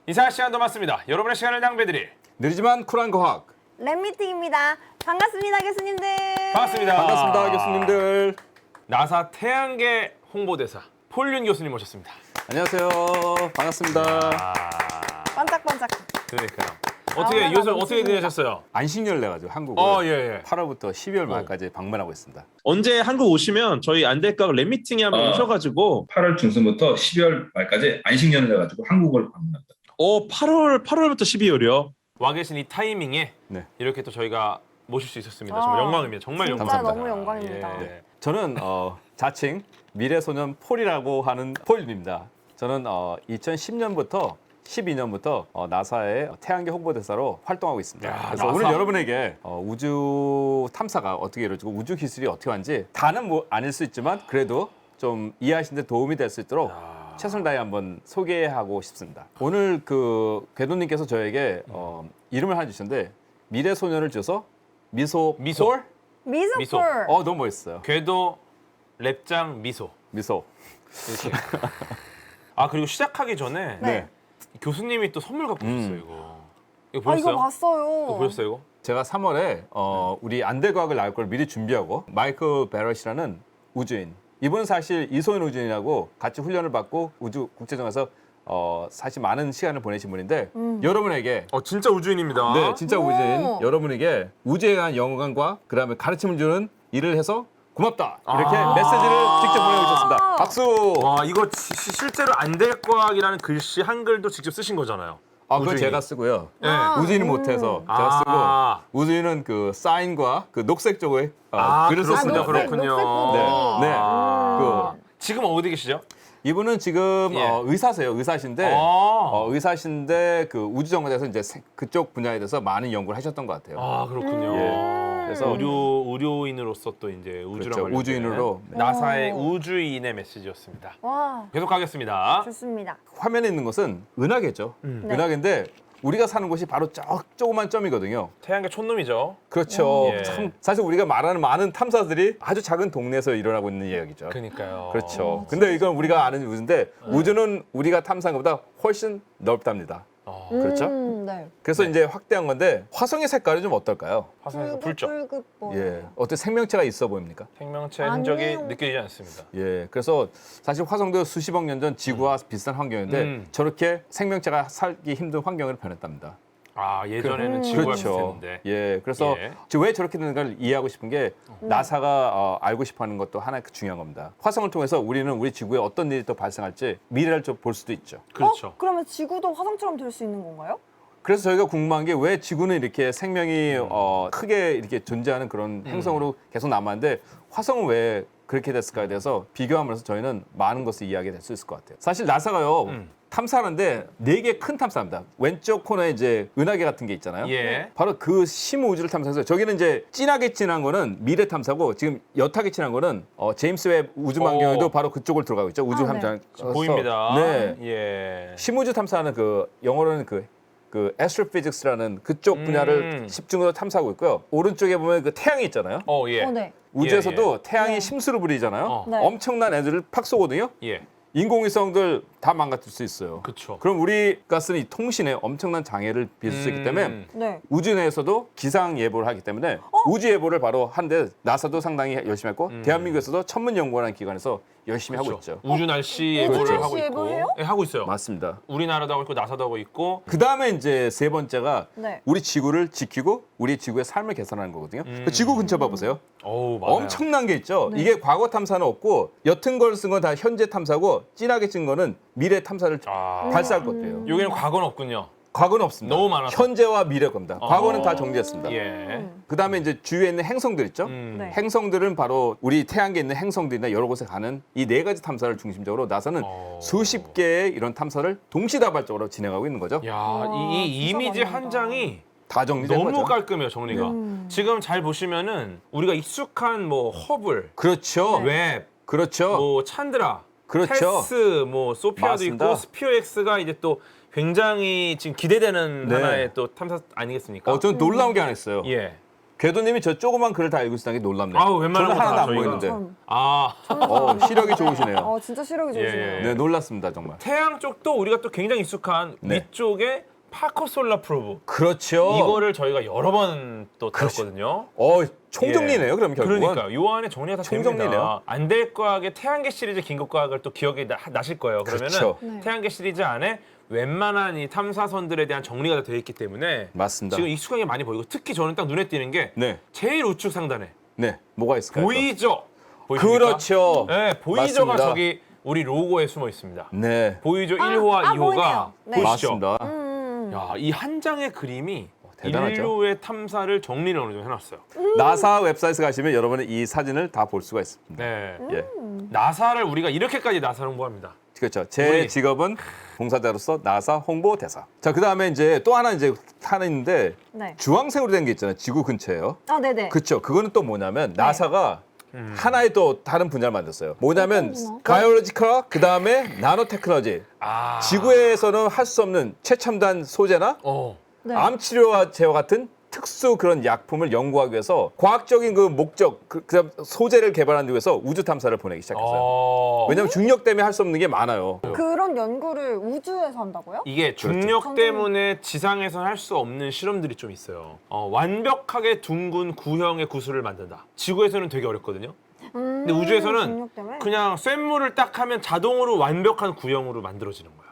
이상한 시간도 많습니다. 여러분의 시간을 낭비해드릴 느리지만 쿨한 과학. 랩미팅입니다. 반갑습니다, 교수님들. 반갑습니다. 반갑습니다, 교수님들. 나사 태양계 홍보대사 폴윤 교수님 모셨습니다. 안녕하세요. 반갑습니다. 반짝반짝. 그러니까요. 어떻게 아우라가 요즘 어떻게 넘칩니다. 지내셨어요? 안식년을 내가지고 한국을 예. 8월부터 12월 말까지 방문하고 있습니다. 언제 한국 오시면 저희 안될까 랩미팅에 한번 오셔가지고 8월 중순부터 12월 말까지 안식년을 해가지고 한국을 방문합니다. 8월부터 12월이요. 와 계신 이 타이밍에 네. 이렇게 또 저희가 모실 수 있었습니다. 정말 영광입니다. 정말 진짜 영광입니다. 너무 영광입니다. 예. 저는 자칭 미래소년 폴이라고 하는 폴입니다. 저는 2010년부터 12년부터 나사의 태양계 홍보대사로 활동하고 있습니다. 야, 그래서 나사. 오늘 여러분에게 우주 탐사가 어떻게 이루어지고 우주 기술이 어떻게 하는지 다는 뭐 아닐 수 있지만 그래도 좀 이해하시는 데 도움이 될 수 있도록 최선을 다해 한번 소개하고 싶습니다. 오늘 그 궤도님께서 저에게 이름을 하나 주셨는데 미래소년을 줘서 미소 미소. 폴? 미소. 미소풀. 너무 멋있어요. 궤도 랩장 미소. 미소. 이렇게. 아 그리고 시작하기 전에 네. 교수님이 또 선물 갖고 오셨어요 이거. 이거 아, 보셨어요? 이거 봤어요. 이거 보셨어요 이거? 제가 3월에 우리 안대과학을 나올 걸 미리 준비하고 마이클 베럿이라는 우주인, 이분은 사실 이소연 우주인이라고 같이 훈련을 받고 우주 국제정에서 사실 많은 시간을 보내신 분인데 여러분에게 진짜 우주인입니다. 네, 진짜 오. 우주인 여러분에게 우주에 관한 영감과 그다음에 가르침을 주는 일을 해서 고맙다 이렇게 메시지를 직접 보내주셨습니다. 박수. 와 이거 실제로 안될과학이라는 글씨 한글도 직접 쓰신 거잖아요. 그건 우주인이. 제가 쓰고요. 네. 우주인은 못해서 제가 쓰고 우주인은 그 사인과 그 녹색 쪽에 글을 썼습니다. 그렇군요. 녹색 네, 부분. 네. 아. 지금 어디 계시죠? 이분은 지금 예. 의사세요. 의사신데 의사신데 그 우주정거에서 이제 그쪽 분야에 대해서 많은 연구를 하셨던 것 같아요. 아 그렇군요. 예. 그래서 의료인으로서 또 이제 우주랑 그렇죠. 관련된 우주인으로. 나사의 오. 우주인의 메시지였습니다. 와, 계속하겠습니다. 좋습니다. 화면에 있는 것은 은하계죠. 네. 은하계인데 우리가 사는 곳이 바로 조그만 점이거든요. 태양계 촌놈이죠. 그렇죠. 예. 참 사실 우리가 말하는 많은 탐사들이 아주 작은 동네에서 일어나고 있는 이야기죠. 그러니까요. 그렇죠. 근데 이건 우리가 아는 우주인데 우주는 우리가 탐사한 것보다 훨씬 넓답니다. 그렇죠? 네. 그래서 이제 확대한 건데 화성의 색깔이 좀 어떨까요? 화성에서 불죠. 붉은 뭐. 예, 어때 생명체가 있어 보입니까? 생명체 흔적이 아니에요. 느껴지지 않습니다. 예, 그래서 사실 화성도 수십억 년 전 지구와 비슷한 환경인데 저렇게 생명체가 살기 힘든 환경으로 변했답니다. 아 예전에는 지구가 그렇죠. 비슷했는데. 예, 그래서 예. 왜 저렇게 되는가를 이해하고 싶은 게 나사가 알고 싶어하는 것도 하나의 중요한 겁니다. 화성을 통해서 우리는 우리 지구에 어떤 일이 또 발생할지 미래를 좀 볼 수도 있죠. 그렇죠. 그러면 지구도 화성처럼 될 수 있는 건가요? 그래서 저희가 궁금한 게 왜 지구는 이렇게 생명이 크게 이렇게 존재하는 그런 행성으로 계속 남았는데 화성은 왜 그렇게 됐을까에 대해서 비교하면서 저희는 많은 것을 이해하게 될 수 있을 것 같아요. 사실 나사가요 탐사하는데 4개 큰 탐사합니다. 왼쪽 코너에 이제 은하계 같은 게 있잖아요. 예. 바로 그 심우주를 탐사해서 저기는 이제 진하게 진한 거는 미래 탐사고 지금 옅하게 진한 거는 제임스 웹 우주망원경에도 바로 그쪽을 들어가고 있죠. 우주 아, 네. 탐사 보입니다. 네. 예. 심우주 탐사하는 그 영어로는 그 astrophysics라는 그쪽 분야를 집중적으로 탐사하고 있고요. 오른쪽에 보면 그 태양이 있잖아요. 예. 네. 우주에서도 예. 태양이 네. 심수를 부리잖아요. 네. 엄청난 애들을 팍 쏘거든요. 예. 인공위성들 다 망가뜨릴 수 있어요. 그렇죠. 그럼 우리가 쓰는 이 통신에 엄청난 장애를 빚을 수 있기 때문에 네. 우주 내에서도 기상 예보를 하기 때문에 우주 예보를 바로 한데 나사도 상당히 열심히 했고 대한민국에서도 천문연구원이라는 기관에서 열심히 하고 있죠. 우주 날씨 우주 예보를 날씨 하고 있고. 예보해요? 예, 하고 있어요. 맞습니다. 우리나라도 하고 있고 나사도 하고 있고. 그 다음에 이제 세 번째가 네. 우리 지구를 지키고 우리 지구의 삶을 개선하는 거거든요. 그 지구 근처 봐보세요. 어우, 맞아요. 엄청난 게 있죠. 이게 과거 탐사는 없고 옅은 걸 쓴 건 다 현재 탐사고 진하게 찐 거는 미래 탐사를 발사할 것들이에요. 여기는 과거는 없군요. 과거는 없습니다. 너무 많아서. 현재와 미래 겁니다. 과거는 다 정지했습니다. 예. 그다음에 이제 주위에 있는 행성들 있죠. 네. 행성들은 바로 우리 태양계에 있는 행성들이나 여러 곳에 가는 이 4가지 탐사를 중심적으로 나사는 수십 개의 이런 탐사를 동시다발적으로 진행하고 있는 거죠. 야, 와, 이 진짜 이미지 많이 한 한다. 장이 다 정리된 너무 거죠. 깔끔해요, 정리가. 지금 잘 보시면은 우리가 익숙한 뭐 허블, 그렇죠. 웹, 그렇죠. 뭐 찬드라, 그렇죠. 테스, 뭐 소피아도 맞습니다. 있고 스피어엑스가 이제 또 굉장히 지금 기대되는 네. 하나의 또 탐사 아니겠습니까? 저는 놀라운 게 하나 있어요. 예. 궤도님이 저 조그만 글을 다 읽고 있다는 게 놀랍네요. 아우, 웬만한 저는 거 하나도 다 안 저희가. 보이는데. 참. 아, 시력이 좋으시네요. 진짜 시력이 좋으시네요. 예. 네, 놀랐습니다 정말. 태양 쪽도 우리가 또 굉장히 익숙한 네. 위쪽에 파커 솔라 프로브. 그렇죠. 이거를 저희가 여러 번 또 다뤘거든요. 총정리네요. 그럼 결국은. 그러니까 요 안에 정리가 다 총정리네요. 됩니다. 안될 과학의 태양계 시리즈 긴급과학을 또 기억이 나실 거예요. 그러면은 그렇죠. 네. 태양계 시리즈 안에 웬만한 이 탐사선들에 대한 정리가 다 되어 있기 때문에 맞습니다. 지금 익숙한 게 많이 보이고 특히 저는 딱 눈에 띄는 게 네, 제일 우측 상단에 네, 뭐가 있을까요? 보이저. 보이십니까? 그렇죠. 네, 보이저가 맞습니다. 저기 우리 로고에 숨어 있습니다. 네, 보이저 1호와 2호가 보이네요. 네. 보이시죠? 맞습니다. 야, 이 한 장의 그림이 대단하죠. 인류의 탐사를 정리를 어느 정도 해놨어요. 나사 웹사이트 가시면 여러분은 이 사진을 다 볼 수가 있습니다. 네. 예, 나사를 우리가 이렇게까지 나사를 홍보합니다. 그렇죠. 제 우리- 직업은 봉사자로서 나사 홍보 대사. 자, 그 다음에 이제 또 하나 있는데 네. 주황색으로 된 게 있잖아요. 지구 근처에요. 네네. 그렇죠. 그거는 또 뭐냐면 나사가 하나의 또 다른 분야를 만들었어요. 뭐냐면 어떤 분야? 바이올로지컬, 그 다음에 나노 테크놀로지. 아. 지구에서는 할 수 없는 최첨단 소재나 네. 암 치료와 제와 같은 특수 그런 약품을 연구하기 위해서 과학적인 그 목적, 그다음 소재를 개발하기 위해서 우주 탐사를 보내기 시작했어요. 왜냐하면 중력 때문에 할 수 없는 게 많아요. 그런 연구를 우주에서 한다고요? 이게 중력 그렇죠. 때문에 지상에서는 할 수 없는 실험들이 좀 있어요. 완벽하게 둥근 구형의 구슬을 만든다. 지구에서는 되게 어렵거든요. 근데 우주에서는 중력 때문에? 그냥 쇳물을 딱 하면 자동으로 완벽한 구형으로 만들어지는 거야.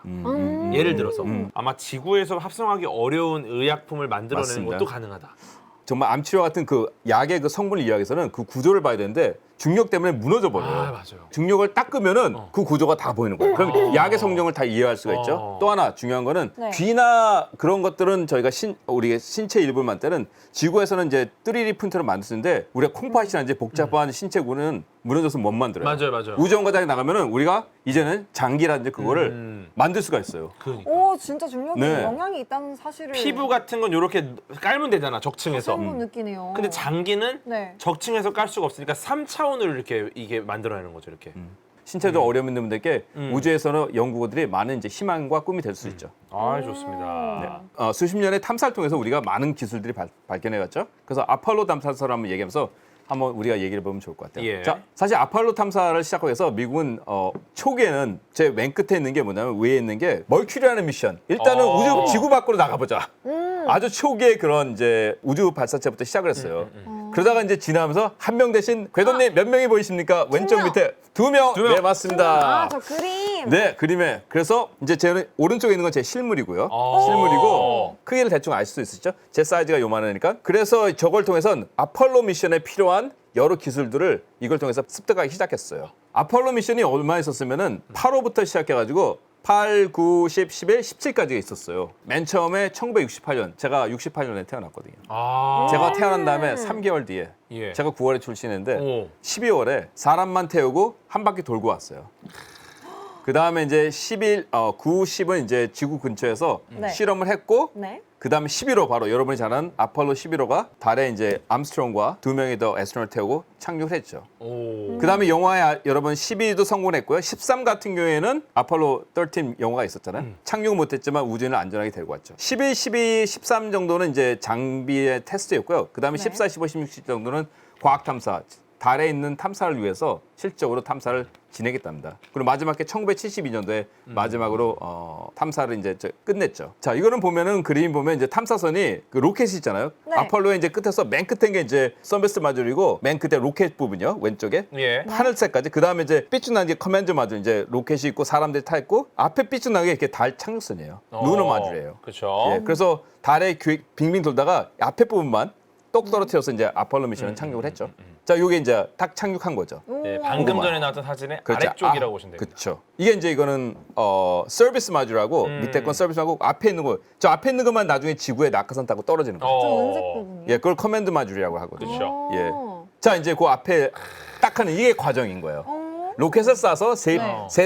예를 들어서 아마 지구에서 합성하기 어려운 의약품을 만들어내는 맞습니다. 것도 가능하다. 정말 암 치료 같은 그 약의 그 성분을 이해하기 위해서는 그 구조를 봐야 되는데 중력 때문에 무너져 버려요. 아, 맞아요. 중력을 딱 끄면은 그 구조가 다 보이는 거예요. 그럼 약의 성능을 다 이해할 수가 있죠. 또 하나 중요한 거는 네. 귀나 그런 것들은 저희가 우리 신체 일부만 때는 지구에서는 이제 3D 프린터를 만드는데 우리가 콩팥이나 이제 복잡한 신체구는 무너져서 못 만들어요. 맞아요. 우주원과장에 나가면은 우리가 이제는 장기라든지 그거를 만들 수가 있어요. 그러니까. 오, 진짜 중력에 네. 영향이 있다는 사실을 피부 같은 건 이렇게 깔면 되잖아, 적층에서. 처음 느끼네요. 근데 장기는 네. 적층에서 깔 수가 없으니까 3차원으로 이렇게 이게 만들어내는 거죠, 이렇게. 신체적 어려움 있는 분들께 우주에서는 연구들이 많은 이제 희망과 꿈이 될 수 있죠. 아, 좋습니다. 수십 년의 탐사를 통해서 우리가 많은 기술들이 발견해갔죠. 그래서 아폴로 탐사선을 한번 얘기하면서 한번 우리가 얘기를 해보면 좋을 것 같아요. 예. 자, 사실 아폴로 탐사를 시작하기 위해서 미국은 초기에는 제 맨 끝에 있는 게 뭐냐면 위에 있는 게 멀큐리라는 미션. 일단은 우주 지구 밖으로 나가보자. 아주 초기의 그런 이제 우주 발사체부터 시작을 했어요. 그러다가 이제 지나면서 한 명 대신 궤도님 몇 명이 보이십니까? 왼쪽 명. 밑에 두 명. 두 명. 네, 맞습니다. 저 그림. 네, 그림에. 그래서 이제 제 오른쪽에 있는 건 제 실물이고요. 오. 실물이고 크기를 대충 알 수 있으시죠? 제 사이즈가 요만하니까. 그래서 저걸 통해선 아폴로 미션에 필요한 여러 기술들을 이걸 통해서 습득하기 시작했어요. 아폴로 미션이 얼마 있었으면은 8호부터 시작해가지고 8, 9, 10, 11, 17까지가 있었어요. 맨 처음에 1968년, 제가 68년에 태어났거든요. 아, 제가 태어난 다음에 3개월 뒤에 예. 제가 9월에 출신했는데 오. 12월에 사람만 태우고 한 바퀴 돌고 왔어요. 그 다음에 이제 9, 10은 이제 지구 근처에서 네. 실험을 했고, 네. 그 다음에 11호 바로 여러분이 잘 아는 아폴로 11호가 달에 이제 암스트롱과 두 명이 더 애스트로나를 태우고 착륙을 했죠. 오. 그 다음에 영화에 여러분 12도 성공했고요. 13 같은 경우에는 아폴로 13 영화가 있었잖아요. 착륙 못했지만 우주인을 안전하게 데리고 왔죠. 11, 12, 13 정도는 이제 장비의 테스트였고요. 그 다음에 네. 14, 15, 16 정도는 과학 탐사, 달에 있는 탐사를 위해서 실적으로 탐사를 진행했답니다. 그리고 마지막에 1972년도에 마지막으로 탐사를 이제 끝냈죠. 자, 이거는 보면은 그림 보면 이제 탐사선이 그 로켓이 있잖아요. 네. 아폴로의 이제 끝에서 맨 끝에 있는 게 이제 서비스 마줄이고 맨 끝에 로켓 부분이요. 왼쪽에. 예. 하늘색까지. 그 다음에 이제 삐쭉난 게 커맨드 마줄 이제 로켓이 있고 사람들이 타 있고 앞에 삐쭉난 게 이렇게 달 착륙선이에요. 루너 마줄이에요. 그렇죠. 예, 그래서 달에 빙빙 돌다가 앞에 부분만 똑 떨어뜨려서 이제 아폴로 미션은 착륙을 했죠. 자, 요게 이제 딱 착륙한 거죠. 네, 방금 오만. 전에 나왔던 사진의 그렇죠. 아래쪽이라고 보시면 됩니다. 그렇죠. 이게 이제 이거는 서비스 마줄하고 밑에 건 서비스 마줄하고 앞에 있는 거, 저 앞에 있는 것만 나중에 지구에 낙하산 타고 떨어지는 거예요. 저 은색 부분이요. 예, 그걸 커맨드 마줄이라고 하거든요. 그렇죠. 예. 자, 이제 그 앞에 딱 하는 이게 과정인 거예요. 로켓을 쏴서 세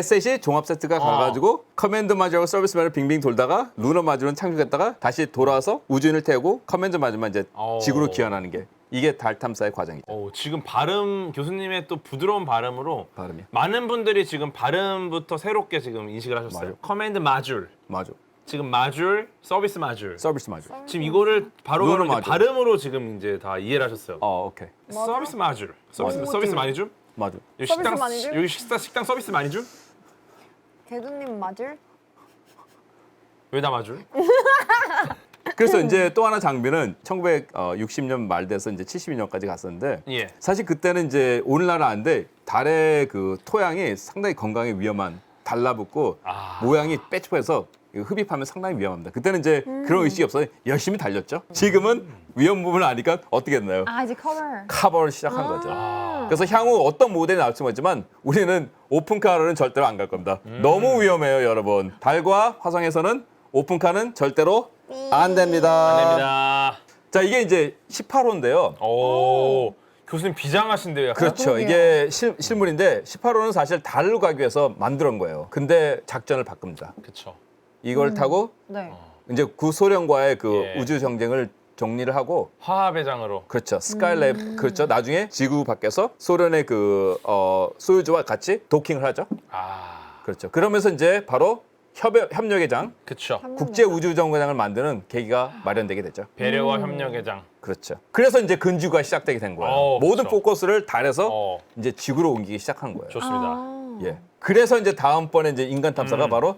셋이 종합 세트가 가가지고 커맨드 마줄하고 서비스 마줄 빙빙 돌다가 루너 마줄은 착륙했다가 다시 돌아와서 우주인을 태우고 커맨드 마줄만 이제 지구로 귀환하는 게 이게 달 탐사의 과정이죠. 지금 발음 교수님의 또 부드러운 발음으로 발음이. 많은 분들이 지금 발음부터 새롭게 지금 인식을 하셨어요. 맞아요. 커맨드 마줄. 맞아. 지금 마줄, 서비스 마줄. 서비스 마줄. 지금 이거를 바로 루너 바로 이제 마줄. 발음으로 지금 이제 다 이해를 하셨어요. 오케이. 서비스 마줄. 서비스 맞아. 서비스 많이 줌? 마줄. 여기 서비스 식당 많이 줌? 여기 식당 서비스 많이 줌? 개두님 맞을? 왜 다 마줄? 그래서 이제 또 하나 장비는 1960년 말 돼서 이제 72년까지 갔었는데 예. 사실 그때는 이제 오늘날은 아닌데 달의 그 토양이 상당히 건강에 위험한 달라붙고 모양이 빼쭉해서 흡입하면 상당히 위험합니다. 그때는 이제 그런 의식이 없어서 열심히 달렸죠. 지금은 위험 부분을 아니까 어떻게 됐나요? 아 이제 커버. 커버를 시작한 거죠. 그래서 향후 어떤 모델이 나올지 모르지만 우리는 오픈카로는 절대로 안 갈 겁니다. 너무 위험해요, 여러분. 달과 화성에서는 오픈카는 절대로 안 됩니다. 안 됩니다. 자, 이게 이제 18호인데요. 오. 교수님 비장하신데요. 약간? 그렇죠. 그러게요. 이게 실물인데 18호는 사실 달로 가기 위해서 만들어 온 거예요. 근데 작전을 바꿉니다. 그렇죠. 이걸 타고 네. 이제 구소련과의 그 예. 우주 경쟁을 정리를 하고 화합의장으로. 그렇죠. 스카이랩 그렇죠. 나중에 지구 밖에서 소련의 그 소유주와 같이 도킹을 하죠. 아. 그렇죠. 그러면서 이제 바로 협력의 장, 그렇죠. 국제 우주 정거장을 만드는 계기가 마련되게 되죠. 배려와 협력의장. 그렇죠. 그래서 이제 근주가 시작되게 된 거예요. 모든 그렇죠. 포커스를 달에서 어. 이제 지구로 옮기기 시작한 거예요. 좋습니다. 아. 예. 그래서 이제 다음번에 이제 인간 탐사가 바로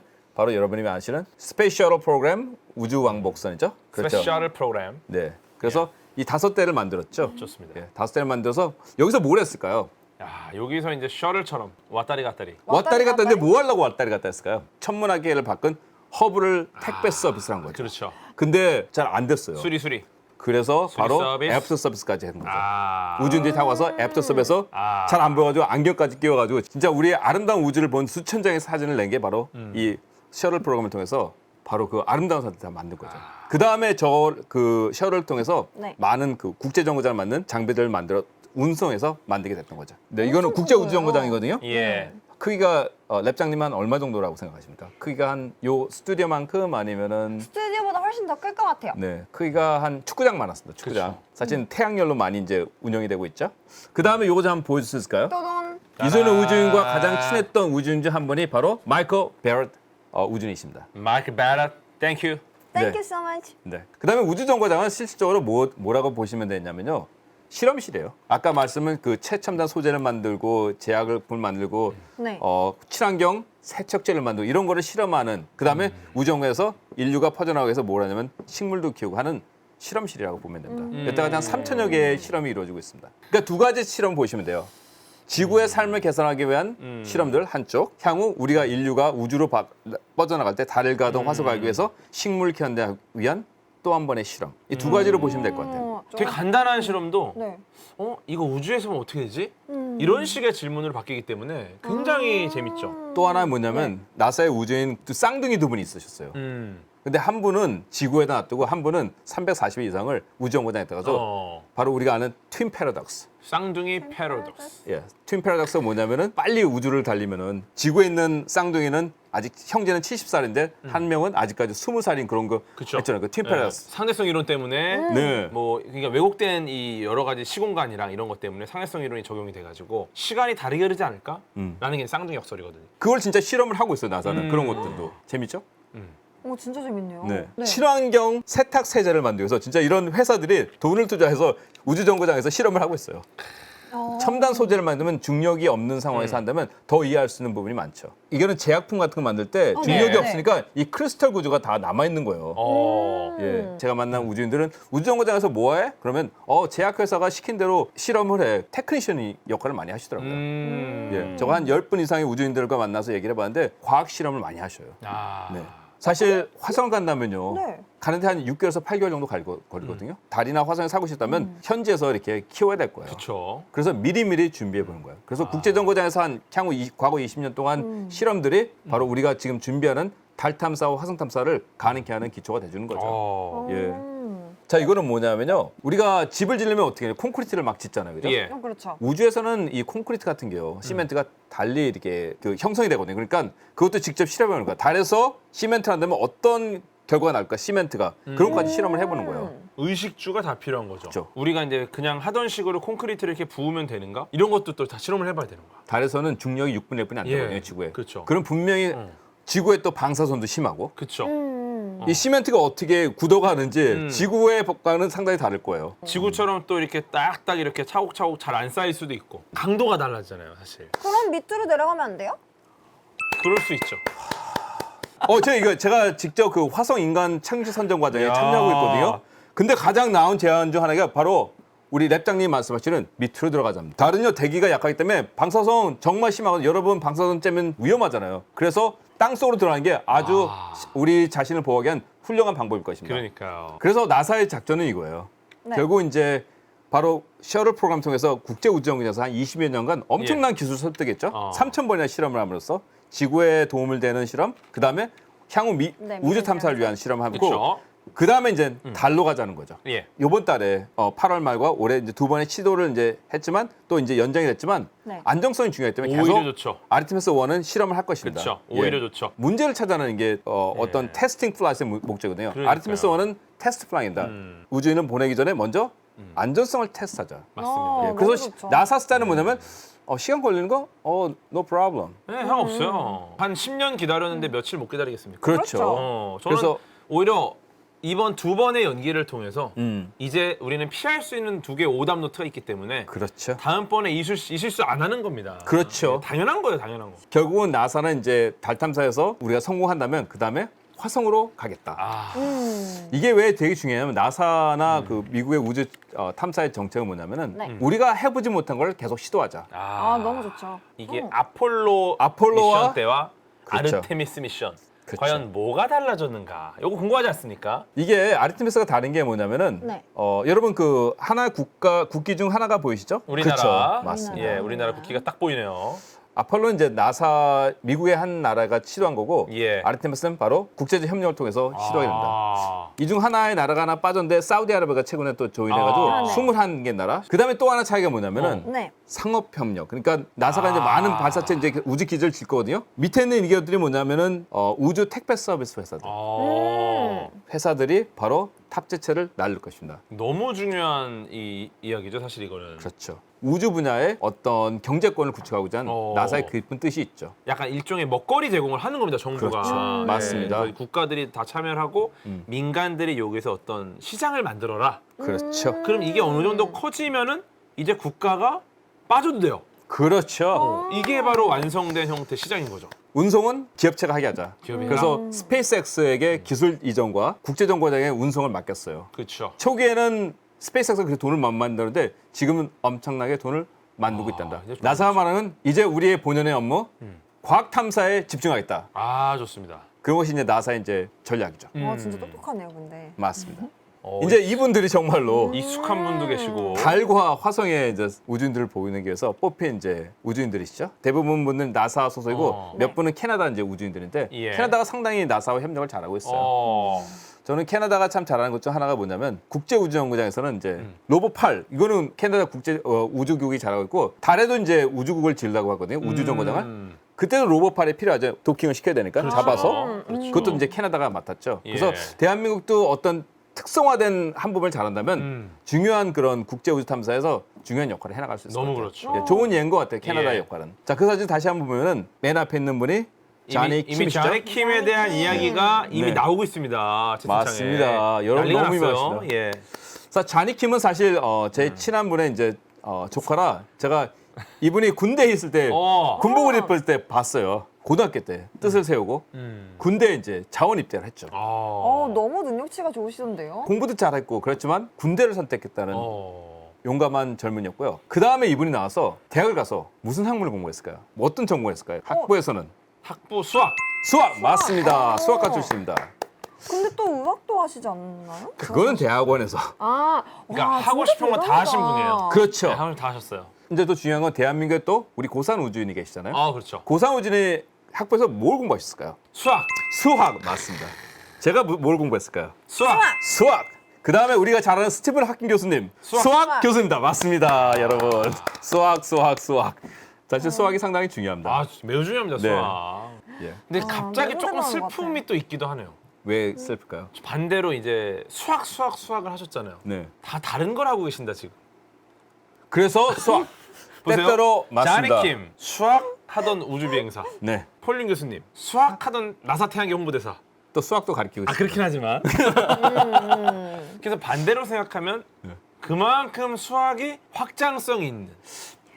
여러분이 아시는 스페이스 셔틀 프로그램 우주 왕복선이죠. 그렇죠. 스페셜 프로그램. 네. 그래서 이 5대를 만들었죠. 좋습니다. 예. 5대를 만들어서 여기서 뭘 했을까요? 야, 여기서 이제 셔틀처럼 왔다리 갔다리. 왔다리 갔다 했는데 갔다리? 뭐 하려고 왔다리 갔다 했을까요? 천문학계를 바꾼 허블을 택배 서비스를 한 거죠. 그렇죠. 근데 잘 안 됐어요. 수리. 그래서 수리 바로 서비스? 애프터 서비스까지 한 거죠. 아. 우주인들이 타고 와서 애프터 서비스에서 아. 잘 안 보여가지고 안경까지 끼워가지고 진짜 우리의 아름다운 우주를 본 수천 장의 사진을 낸 게 바로 이 셔틀 프로그램을 통해서 바로 그 아름다운 사진을 다 만든 거죠. 그 다음에 저 그 셔틀을 통해서 네. 많은 그 국제 정거장을 만든 장비들을 만들어 운송해서 만들게 됐던 거죠. 네, 이거는 엄청 국제 큰 우주 정거장이거든요. 예. 크기가 랩장님 한 얼마 정도라고 생각하십니까? 크기가 한 요 스튜디오만큼 아니면은 스튜디오보다 훨씬 더 클 것 같아요. 네, 크기가 한 축구장 많았습니다. 축구장. 그쵸. 사실 태양열로 많이 이제 운영이 되고 있죠. 그 다음에 요거 좀 한번 보여줄 수 있을까요? 또돈. 이소년 우주인과 가장 친했던 우주인 중 한 분이 바로 마이클 베럿 우주인이십니다. 마이크 베럿, 땡큐. Thank 네. you so much. 네. 그 다음에 우주정거장은 실질적으로 뭐라고 보시면 되냐면요. 실험실이에요. 아까 말씀은 그 최첨단 소재를 만들고 제약을 만들고 네. 친환경 세척제를 만들고 이런 거를 실험하는 그다음에 우주정거에서 인류가 퍼져나가기 위해서 뭘 하냐면 식물도 키우고 하는 실험실이라고 보면 됩니다. 여태까지 한 3천여 개의 실험이 이루어지고 있습니다. 그러니까 두 가지 실험 보시면 돼요. 지구의 삶을 개선하기 위한 실험들 한쪽, 향후 우리가 인류가 우주로 뻗어나갈 때 달을 가든 화성 가기 위해서 식물 견대하기 위한 또 한 번의 실험. 이 두 가지로 보시면 될 것 같아요. 되게 간단한 실험도 네. 이거 우주에서 보면 어떻게 되지? 이런 식의 질문으로 바뀌기 때문에 굉장히 재밌죠. 또 하나 뭐냐면 나사의 우주인 쌍둥이 두 분이 있으셨어요. 근데 한 분은 지구에다 놔두고 한 분은 340일 이상을 우주정거장에 떠가서 바로 우리가 아는 트윈 패러독스. 쌍둥이 패러독스. 예, 트윈 패러독스가 뭐냐면은 빨리 우주를 달리면은 지구에 있는 쌍둥이는 아직 형제는 70살인데 한 명은 아직까지 20살인 그런 거 그쵸. 있잖아요. 그 트윈 네. 패러독스. 상대성 이론 때문에 네. 뭐 그러니까 왜곡된 이 여러 가지 시공간이랑 이런 것 때문에 상대성 이론이 적용이 돼가지고 시간이 다르게 흐르지 않을까?라는 게 쌍둥이 역설이거든요. 그걸 진짜 실험을 하고 있어요. 나사는 그런 것들도 재밌죠? 오 진짜 재밌네요. 네. 친환경 세탁 세제를 만들기 위해서 진짜 이런 회사들이 돈을 투자해서 우주정거장에서 실험을 하고 있어요. 첨단 소재를 만들면 중력이 없는 상황에서 한다면 더 이해할 수 있는 부분이 많죠. 이거는 제약품 같은 거 만들 때 중력이 네. 없으니까 이 크리스탈 구조가 다 남아 있는 거예요. 예, 제가 만난 우주인들은 우주정거장에서 뭐해? 그러면 제약회사가 시킨 대로 실험을 해. 테크니션이 역할을 많이 하시더라고요. 예, 저가 한 10분 이상의 우주인들과 만나서 얘기를 해봤는데 과학 실험을 많이 하셔요. 아. 네. 사실 화성 간다면요. 네. 가는데 한 6개월에서 8개월 정도 거리거든요. 달이나 화성에 사고 싶다면 현지에서 이렇게 키워야 될 거예요. 그렇죠. 그래서 미리미리 준비해 보는 거예요. 그래서 국제정거장에서 한 향후 과거 20년 동안 실험들이 바로 우리가 지금 준비하는 달 탐사와 화성 탐사를 가능케 하는 기초가 돼주는 거죠. 예. 자, 이거는 뭐냐면요. 우리가 집을 지으려면 어떻게 해요? 콘크리트를 막 짓잖아요. 그죠? 예. 그렇죠. 우주에서는 이 콘크리트 같은 게요. 시멘트가 달리 이렇게 그 형성이 되거든요. 그러니까 그것도 직접 실험해 보는 거야. 달에서 시멘트를 한다면 어떤 결과가 나올까? 시멘트가. 그런 것까지 실험을 해보는 거예요. 의식주가 다 필요한 거죠. 그렇죠. 우리가 이제 그냥 하던 식으로 콘크리트를 이렇게 부으면 되는가? 이런 것도 또 다 실험을 해봐야 되는 거야. 달에서는 중력이 6분의 1뿐이 안 되거든요. 지구에. 그렇죠. 그럼 분명히 지구에 또 방사선도 심하고 그렇죠. 이 시멘트가 어떻게 굳어가는지 음. 지구의 법과는 상당히 다를 거예요. 지구처럼 또 이렇게 딱딱 이렇게 차곡차곡 잘 안 쌓일 수도 있고 강도가 달라지잖아요, 사실. 그럼 밑으로 내려가면 안 돼요? 그럴 수 있죠. 제가 직접 그 화성 인간 착륙 선정 과정에 야. 참여하고 있거든요. 근데 가장 나온 제안 중 하나가 바로 우리 랩장님 말씀하시는 밑으로 들어가자입니다. 다른요 대기가 약하기 때문에 방사선 정말 심하거든요. 여러분 방사선 쬐면 위험하잖아요. 그래서 땅속으로 들어가는 게 아주 우리 자신을 보호하기 위한 훌륭한 방법일 것입니다. 그러니까요. 그래서 나사의 작전은 이거예요. 네. 결국 이제 바로 셔틀 프로그램 통해서 국제우주연구소에서 한 20여 년간 엄청난 기술 습득했죠. 3,000번이나 실험을 함으로써 지구에 도움을 되는 실험, 그다음에 향후 네, 우주 탐사를 위한 실험을 하고 그렇죠. 그다음에 이제 달로 가자는 거죠. 예. 이번 달에 8월 말과 올해 이제 두 번의 시도를 이제 했지만 또 이제 연장이 됐지만 네. 안정성이 중요하기 때문에 오히려 계속 좋죠. 아르테미스 1은 실험을 할 것입니다. 그렇죠. 오히려 예. 좋죠. 문제를 찾아내는 게 어떤 테스팅 플라이트의 목적이거든요. 그러니까요. 아르테미스 1은 테스트 플라이다. 우주인은 보내기 전에 먼저 안전성을 테스트하자. 맞습니다. 예, 너무 그래서 좋죠. 나사 스타일은 뭐냐면 시간 걸리는 거? no problem. 네, 상관없어요. 한 10년 기다렸는데 며칠 못 기다리겠습니까? 그렇죠. 그렇죠. 저는 그래서 오히려 이번 두 번의 연기를 통해서 음. 이제 우리는 피할 수 있는 두 개의 오답 노트가 있기 때문에 그렇죠. 다음번에 이 실수 안 하는 겁니다. 그렇죠. 네, 당연한 거예요, 당연한 거. 결국은 나사는 이제 달 탐사에서 우리가 성공한다면 그 다음에 화성으로 가겠다. 아, 이게 왜 되게 중요하냐면 나사나 그 미국의 우주 탐사의 정책은 뭐냐면은 네. 우리가 해보지 못한 걸 계속 시도하자. 아, 너무 좋죠. 이게 어. 아폴로와 아폴로와 미션 때와 그렇죠. 아르테미스 미션. 그렇죠. 과연 뭐가 달라졌는가? 이거 궁금하지 않습니까? 이게 아르테미스가 다른 게 뭐냐면은 네. 여러분 그 하나 국기 중 하나가 보이시죠? 우리나라. 그렇죠. 맞습니다. 예, 우리나라 국기가 딱 보이네요. 아폴로는 이제 나사 미국의 한 나라가 시도한 거고 예. 아르테미스는 바로 국제적 협력을 통해서 시도하게 됩니다. 아, 이 중 하나의 나라가 하나 빠졌는데 사우디아라비아가 최근에 또 조인해가지고 아, 네. 21개 나라. 그다음에 또 하나 차이가 뭐냐면은 네. 상업협력. 그러니까 나사가 이제 아. 많은 발사체 이제 우주 기지를 질 거거든요. 밑에 있는 이것들이 뭐냐면은 우주 택배 서비스 회사들. 회사들이 바로 탑재체를 날릴 것입니다. 너무 중요한 이 이야기죠, 사실 이거는. 그렇죠. 우주 분야의 어떤 경제권을 구축하고자 하는 나사의 깊은 뜻이 있죠. 약간 일종의 먹거리 제공을 하는 겁니다, 정부가. 그렇죠. 맞습니다. 그래서 국가들이 다 참여를 하고 민간들이 여기서 어떤 시장을 만들어라. 그렇죠. 그럼 이게 어느 정도 커지면은 이제 국가가 빠져도 돼요. 그렇죠. 이게 바로 완성된 형태 시장인 거죠. 운송은 기업체가 하게 하자. 기업이나. 그래서 스페이스X에게 기술 이전과 국제정거장의 운송을 맡겼어요. 그렇죠. 초기에는 스페이스X가 그렇게 돈을 못 만드는데 지금은 엄청나게 돈을 만들고 있단다. 이제 좀 나사가 말하는 이제 우리의 본연의 업무 과학 탐사에 집중하겠다. 아, 좋습니다. 그런 것이 이제 나사의 이제 전략이죠. 와, 진짜 똑똑하네요, 근데. 맞습니다. 어, 이제 이분들이 정말로 익숙한 분도 계시고. 달과 화성에 이제 우주인들을 보이기 위해서 뽑힌 이제 우주인들이시죠. 대부분 분은 나사 소속이고 몇 분은 캐나다 이제 우주인들인데 예. 캐나다가 상당히 나사와 협력을 잘하고 있어요. 저는 캐나다가 참 잘하는 것 중 하나가 뭐냐면 국제우주연구장에서는 이제 로보 8 이거는 캐나다 국제 우주국이 잘하고 있고 달에도 이제 우주국을 지으려고 하거든요. 우주정거장을. 그때도 로보 8이 필요하죠. 도킹을 시켜야 되니까 그렇죠. 잡아서 그렇죠. 그것도 이제 캐나다가 맡았죠. 예. 그래서 대한민국도 어떤 특성화된 한 부분을 잘한다면 중요한 그런 국제우주 탐사에서 중요한 역할을 해나갈 수 있을 너무 것 같아요. 그렇죠. 예, 좋은 예인 것 같아요. 캐나다의 예. 역할은. 자, 그 사진 다시 한번 보면은 맨 앞에 있는 분이 자니 이미 킴이시죠? 자니 킴에 대한 이야기가 이미 네. 나오고 있습니다. 채팅창에. 맞습니다. 여러분 난리가 너무 났어요. 유명하시다. 예. 자, 자니 킴은 사실 제 친한 분의 이제 조카라 제가 이분이 군대에 있을 때 군복을 입을 때 봤어요. 고등학교 때 뜻을 세우고 군대에 이제 자원 입대를 했죠. 너무 능력치가 좋으시던데요? 공부도 잘했고 그렇지만 군대를 선택했다는 용감한 젊은이였고요. 그 다음에 이분이 나와서 대학을 가서 무슨 학문을 공부했을까요? 뭐 어떤 전공을 했을까요? 학부에서는 학부 수학. 수학 맞습니다. 수학과 출신입니다. 근데 또 의학도 하시지 않나요? 그거는 대학원에서. 그러니까 와, 하고 진짜 싶은 거 다 하신 대단하다. 분이에요. 그렇죠. 네, 학을 다 하셨어요. 이제 또 중요한 건 대한민국에 또 우리 고산 우주인이 계시잖아요. 아, 그렇죠. 고산 우주인이 학부에서 뭘 공부하셨을까요? 수학. 수학 맞습니다. 제가 뭘 공부했을까요? 수학. 수학. 그 다음에 우리가 잘 아는 스티븐 하킹 교수님. 수학 교수입니다. 맞습니다, 여러분. 수학. 사실 수학이 상당히 중요합니다. 아, 매우 중요합니다, 네. 수학. 예. 근데 갑자기 너무 조금 대단한 것 슬픔이 또 있기도 하네요. 왜 슬플까요? 반대로 이제 수학을 하셨잖아요. 네. 다 다른 걸 하고 계신다, 지금. 그래서 수학. 보세요. 때때로 맞습니다. 자니 킴, 수학하던 우주비행사. 네. 폴린 교수님, 수학하던 나사 태양계 홍보대사. 또 수학도 가르치고 아 있습니다. 그렇긴 하지만 그래서 반대로 생각하면 그만큼 수학이 확장성이 있는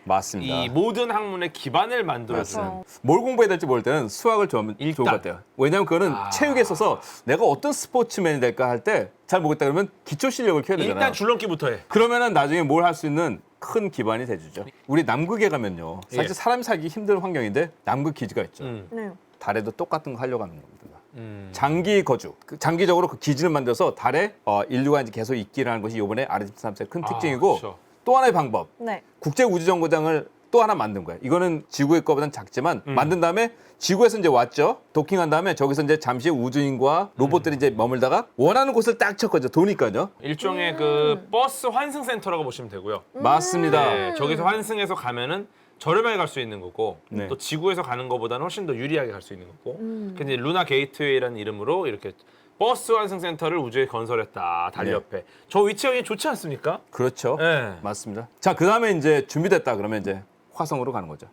맞습니다. 이 모든 학문의 기반을 만들어주는 그렇죠. 뭘 공부해야 될지 모를 때는 수학을 좀 일단. 좋은 것 같아요. 왜냐하면 그거는 체육에 있어서 내가 어떤 스포츠맨이 될까 할 때 잘 모르겠다 그러면 기초 실력을 키워야 되잖아요. 일단 줄넘기부터 해. 그러면은 나중에 뭘 할 수 있는 큰 기반이 돼주죠. 우리 남극에 가면요. 사실 예. 사람 살기 힘든 환경인데 남극 기지가 있죠. 네. 달에도 똑같은 거 하려고 하는 겁니다. 음. 장기 거주, 장기적으로 그 기지를 만들어서 달에 인류가 이제 계속 있기를 하는 것이 이번에 아르테미스 3세의 큰 특징이고 그렇죠. 또 하나의 방법, 네. 국제 우주 정거장을 또 하나 만든 거예요. 이거는 지구의 거보다는 작지만 만든 다음에 지구에서 이제 왔죠. 도킹한 다음에 저기서 이제 잠시 우주인과 로봇들이 이제 머물다가 원하는 곳을 딱 쳤거든요. 도니까요. 일종의 그 버스 환승 센터라고 보시면 되고요. 맞습니다. 네, 저기서 환승해서 가면은 저렴하게 갈 수 있는 거고 네. 또 지구에서 가는 것보다는 훨씬 더 유리하게 갈 수 있는 거고. 근데 루나 게이트웨이라는 이름으로 이렇게 버스 환승 센터를 우주에 건설했다. 달 네. 옆에. 저 위치가 굉장히 좋지 않습니까? 그렇죠. 네. 맞습니다. 자, 그 다음에 이제 준비됐다 그러면 이제 화성으로 가는 거죠.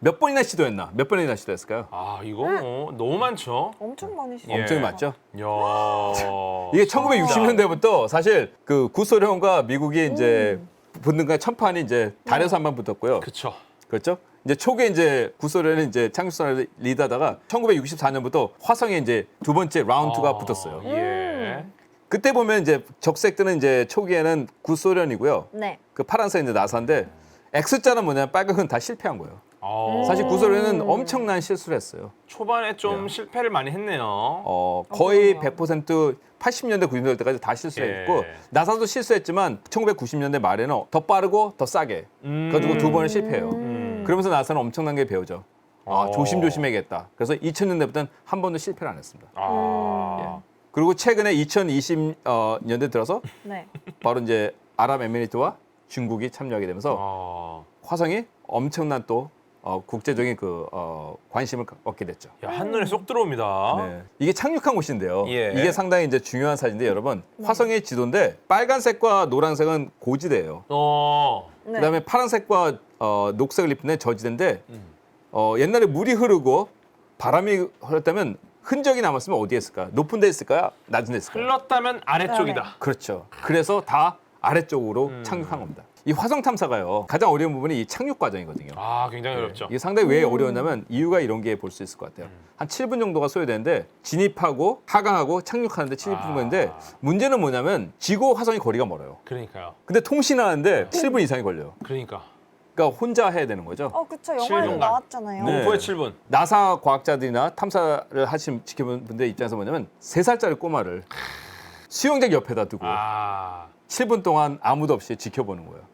몇 번이나 시도했나? 몇 번이나 시도했을까요? 아 이거 뭐 너무 많죠. 엄청 많이 시 예. 엄청 맞죠? 이야. 이게 1960년대부터 사실 그 구소련과 미국이 이제 붙는 거 첫판이 이제 달에서 한 번 붙었고요. 그쵸. 그렇죠? 이제 초기에 이제 구소련은 이제 착륙선을 리드하다가 1964년부터 화성에 이제 두 번째 라운드 2가 붙었어요. 예. 그때 보면 이제 적색들은 이제 초기에는 구소련이고요. 네. 그 파란색 이제 나사인데 X자는 뭐냐면 빨간은 다 실패한 거예요. 어, 사실 구소련은 엄청난 실수를 했어요. 초반에 좀 실패를 많이 했네요. 거의 그렇군요. 100% 80년대 90년대 때까지 다 실수했고 예. 나사도 실수했지만 1990년대 말에는 더 빠르고 더 싸게 가지고 두 번을 실패해요. 그러면서 나사는 엄청난 게 배우죠. 조심조심해야겠다. 그래서 2000년대부터는 한 번도 실패를 안 했습니다. 아. 그리고 최근에 2020년대 들어서 네. 바로 이제 아랍에미리트와 중국이 참여하게 되면서 아. 화성이 엄청난 또 국제적인 그 관심을 얻게 됐죠. 야, 한눈에 쏙 들어옵니다. 네. 이게 착륙한 곳인데요. 예. 이게 상당히 이제 중요한 사진인데 여러분 화성의 지도인데 빨간색과 노란색은 고지대예요. 네. 그다음에 파란색과 녹색을 입힌 저지대인데 옛날에 물이 흐르고 바람이 흘렀다면 흔적이 남았으면 어디에 있을까요? 높은 데 있을까요? 낮은 데 있을까요? 흘렀다면 아래쪽이다. 그렇죠. 그래서 다 아래쪽으로 착륙한 겁니다. 이 화성 탐사가요. 가장 어려운 부분이 이 착륙 과정이거든요. 아, 굉장히 어렵죠. 이게 상당히 왜 어려웠냐면 이유가 이런 게 볼 수 있을 것 같아요. 한 7분 정도가 소요되는데 진입하고 하강하고 착륙하는데 7분 건데 문제는 뭐냐면 지구 화성이 거리가 멀어요. 그러니까요. 근데 통신하는데 7분 이상이 걸려요. 그러니까. 그러니까 혼자 해야 되는 거죠. 그쵸. 영화에도 7분간. 나왔잖아요. 네. 공포의 7분. 나사 과학자들이나 탐사를 하신 지켜본 분들 입장에서 뭐냐면 3살짜리 꼬마를 수영장 옆에다 두고 아. 7분 동안 아무도 없이 지켜보는 거예요.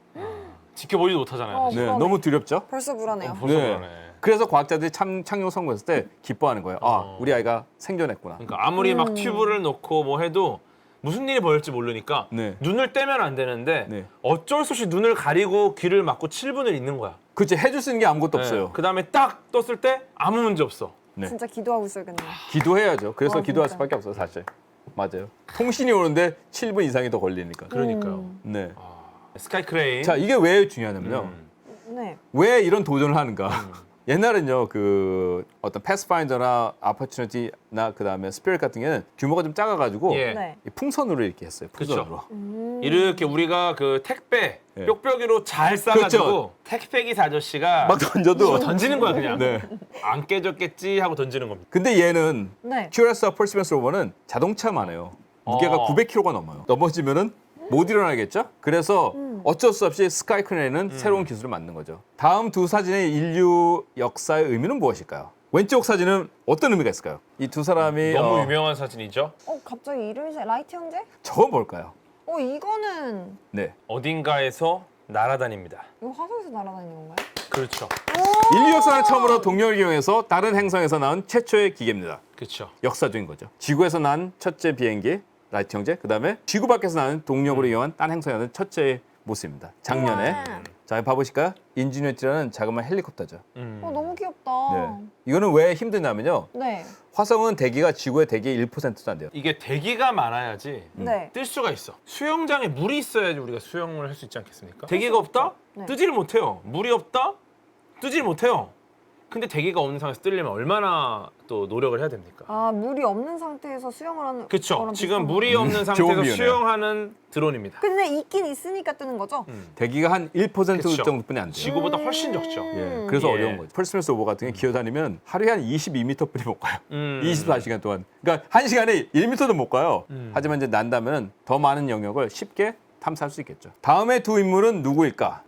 지켜보지도 못하잖아요. 어, 네, 불안해. 너무 두렵죠? 벌써 불안해요. 벌써 네. 그러네. 그래서 과학자들이 착륙 성공했을 때 기뻐하는 거예요. 우리 아이가 생존했구나. 그러니까 아무리 막 튜브를 놓고 뭐 해도 무슨 일이 벌어질지 모르니까 네. 눈을 떼면 안 되는데 네. 어쩔 수 없이 눈을 가리고 귀를 막고 7분을 있는 거야. 그치, 해줄 수 있는 게 아무것도 없어요. 그 다음에 딱 떴을 때 아무 문제 없어. 네. 진짜 기도하고 있어야겠네요. 기도해야죠. 그래서 기도할 진짜. 수밖에 없어요, 사실. 맞아요. 통신이 오는데 7분 이상이 더 걸리니까. 그러니까요. 네. 스카이 크레인. 자, 이게 왜 중요하냐면요. 네. 왜 이런 도전을 하는가? 옛날엔요, 그 어떤 패스파인더나 아퍼튜니티나 그 다음에 스피릿 같은 게는 규모가 좀 작아가지고 예. 네. 이 풍선으로 이렇게 했어요. 풍선으로. 이렇게 우리가 그 택배 네. 뾱뾱이로 잘 싸가지고 그렇죠. 택배 기사 아저씨가 막 던져도. 던지는 거야 그냥. 네. 안 깨졌겠지 하고 던지는 겁니다. 근데 얘는 네. 큐레스와 퍼시면스 로버는 자동차만 해요. 무게가 900kg가 넘어요. 넘어지면은 못 일어나겠죠? 그래서 어쩔 수 없이 스카이크레인은 새로운 기술을 만든 거죠. 다음 두 사진의 인류 역사의 의미는 무엇일까요? 왼쪽 사진은 어떤 의미가 있을까요? 이 두 사람이 너무 유명한 사진이죠. 갑자기 이름이 라이트 형제? 저건 뭘까요? 이거는 네. 어딘가에서 날아다닙니다. 이거 화성에서 날아다니는 건가요? 그렇죠. 인류 역사는 처음으로 동력을 이용해서 다른 행성에서 나온 최초의 기계입니다. 그렇죠. 역사적인 거죠. 지구에서 난 첫째 비행기 라이트 형제, 그다음에 지구 밖에서 나는 동력으로 이용한 딴 행성에 나는 첫째 모습입니다. 작년에. 우와. 자, 봐보실까요? 인지니어티라는 자그마한 헬리콥터죠. 너무 귀엽다. 네. 이거는 왜 힘드냐면요. 네. 화성은 대기가 지구의 대기의 1%도 안 돼요. 이게 대기가 많아야지 네. 뜰 수가 있어. 수영장에 물이 있어야지 우리가 수영을 할 수 있지 않겠습니까? 대기가 없다? 네. 뜨지를 못해요. 물이 없다? 뜨지를 못해요. 근데 대기가 없는 상황에서 뜨려면 얼마나 또 노력을 해야 됩니까? 아 물이 없는 상태에서 수영을 하는 그렇죠. 거랑 지금 비슷한 물이 거네. 없는 좋은 상태에서 비유네요. 수영하는 드론입니다. 근데 있긴 있으니까 뜨는 거죠? 대기가 한 1% 그쵸. 정도뿐이 안 돼요. 지구보다 훨씬 적죠. 예, 그래서 예. 어려운 거죠. 펄스메스 오버 같은 게 기어다니면 하루에 한 22m뿐이 못 가요. 24시간 동안. 그러니까 1시간에 1m도 못 가요. 하지만 이제 난다면 더 많은 영역을 쉽게 탐사할 수 있겠죠. 다음에 두 인물은 누구일까?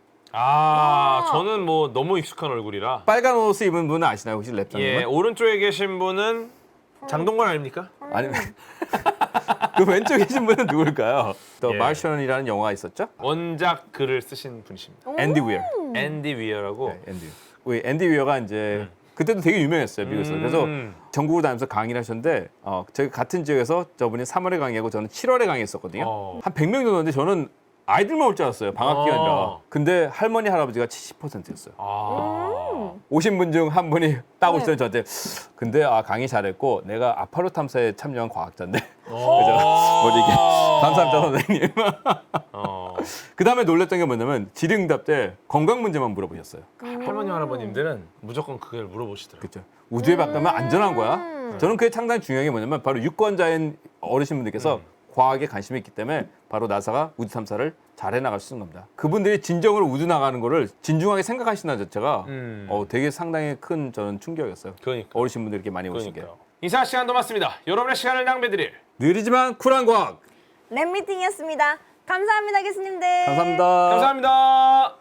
저는 뭐 너무 익숙한 얼굴이라. 빨간 옷을 입은 분은 아시나요? 혹시 랩장님은? 예, 오른쪽에 계신 분은 장동건 아닙니까? 아니, 그 왼쪽에 계신 분은 누굴까요? 또 예. 마르션이라는 영화가 있었죠? 원작 글을 쓰신 분이십니다. 앤디 위어. 앤디 위어라고. 네, 앤디 위어. 우리 앤디 위어가 이제 그때도 되게 유명했어요, 미국에서. 그래서 전국을 다니면서 강의를 하셨는데 저희 같은 지역에서 저분이 3월에 강의하고 저는 7월에 강의했었거든요. 한 100명 정도인데 저는 아이들만 올 줄 알았어요. 방학 기간이라. 근데 할머니 할아버지가 70%였어요. 오신 분 중 한 분이 딱 오시더니 저한테 근데 강의 잘했고 내가 아파로 탐사에 참여한 과학자인데 그래서 뭐 이렇게 감사합니다 선생님. 그 다음에 놀랬던 게 뭐냐면 질의응답 때 건강 문제만 물어보셨어요. 할머니 할아버님들은 무조건 그걸 물어보시더라고요. 그렇죠. 우주에 가면 안전한 거야. 저는 그게 상당히 중요한 게 뭐냐면 바로 유권자인 어르신분들께서 과학에 관심이 있기 때문에 바로 나사가 우주 탐사를 잘 해나갈 수 있는 겁니다. 그분들이 진정으로 우주 나가는 거를 진중하게 생각하신다는 자체가 되게 상당히 큰 저는 충격이었어요. 그러니까. 어르신분들이 이렇게 많이 오신 게. 그러니까요. 인사 시간도 맞습니다. 여러분의 시간을 낭비드릴 느리지만 쿨한 과학. 랩 미팅이었습니다. 감사합니다, 교수님들. 감사합니다. 감사합니다.